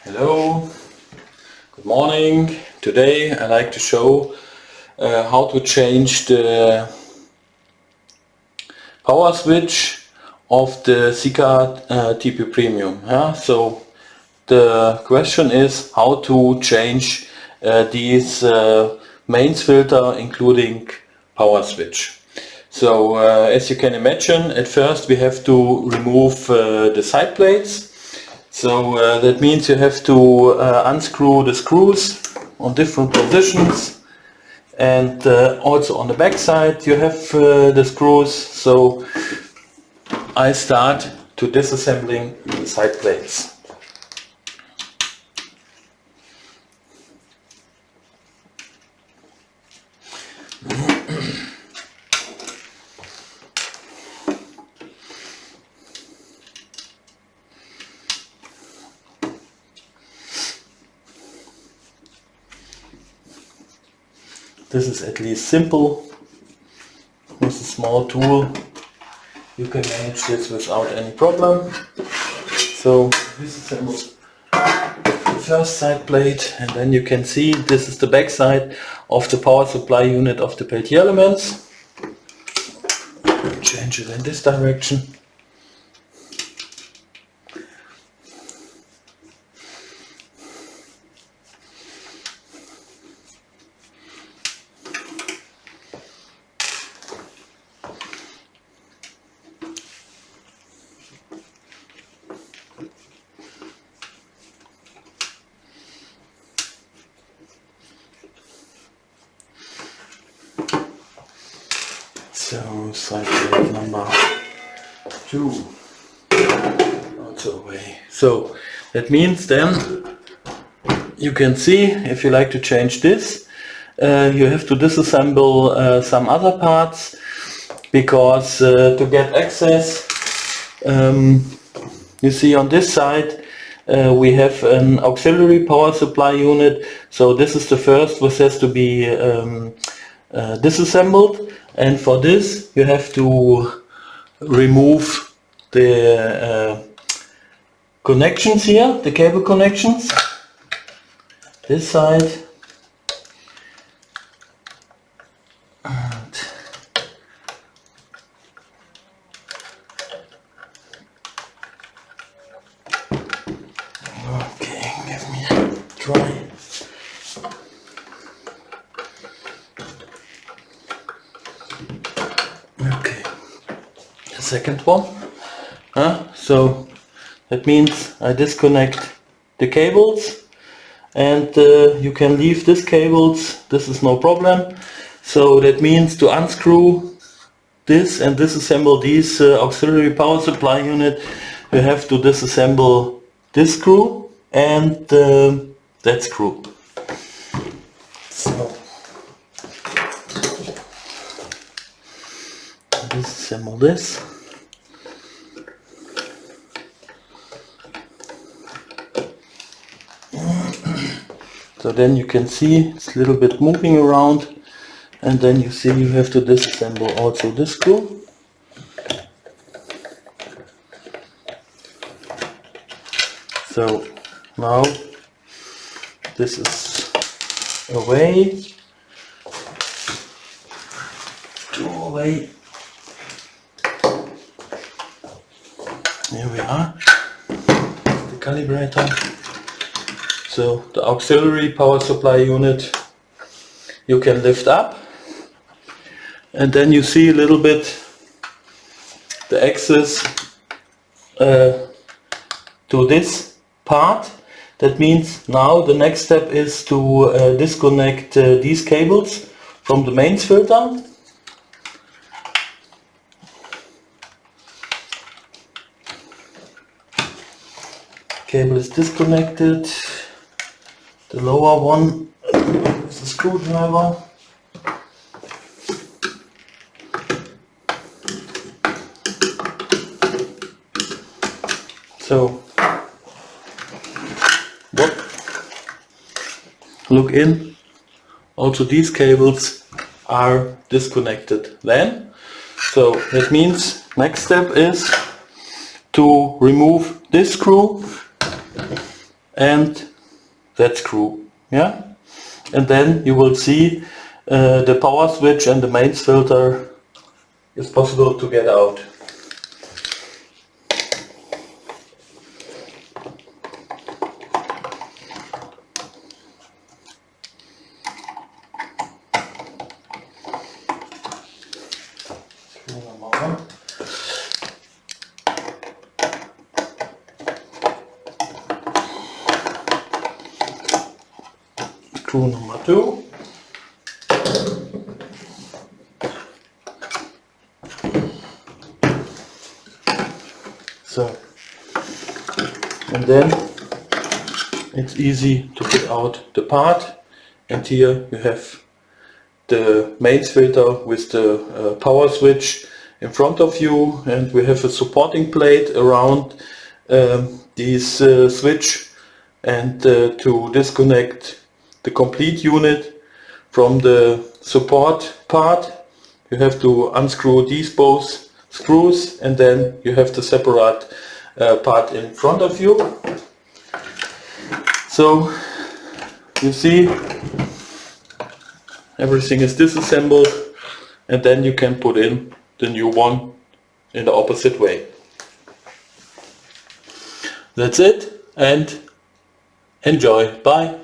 Hello, good morning. Today I like to show how to change the power switch of the SIKA TP Premium. So the question is how to change these mains filter including power switch. So as you can imagine, at first we have to remove the side plates. So that means you have to unscrew the screws on different positions, and also on the back side you have the screws. So I start to disassembling the side plates. This is at least simple. With a small tool you can manage this without any problem. So disassemble the first side plate, and then you can see this is the back side of the power supply unit of the Peltier elements. Change it in this direction. So side plate number 2 also away. So that means then you can see, if you like to change this, you have to disassemble some other parts, because to get access, you see on this side we have an auxiliary power supply unit. So this is the first which has to be disassembled, and for this you have to remove the connections here, the cable connections, this side, and okay, give me a try. Okay, the second one. So that means I disconnect the cables, and you can leave these cables, this is no problem. So that means to unscrew this and disassemble these auxiliary power supply unit, you have to disassemble this screw and that screw. So disassemble this. So then you can see it's a little bit moving around, and then you see you have to disassemble also this screw. So now this is away, two away. Here we are, the calibrator. So the auxiliary power supply unit you can lift up, and then you see a little bit the access to this part. That means now the next step is to disconnect these cables from the mains filter. Cable is disconnected. The lower one is a screwdriver. So look in. Also these cables are disconnected then. So that means next step is to remove this screw and that screw. Yeah, and then you will see the power switch and the mains filter is possible to get out. Screw number 2. So, and then it's easy to get out the part, and here you have the mains filter with the power switch in front of you, and we have a supporting plate around this switch, and to disconnect the complete unit from the support part you have to unscrew these both screws, and then you have the separate part in front of you. So you see everything is disassembled, and then you can put in the new one in the opposite way. That's it, and enjoy. Bye.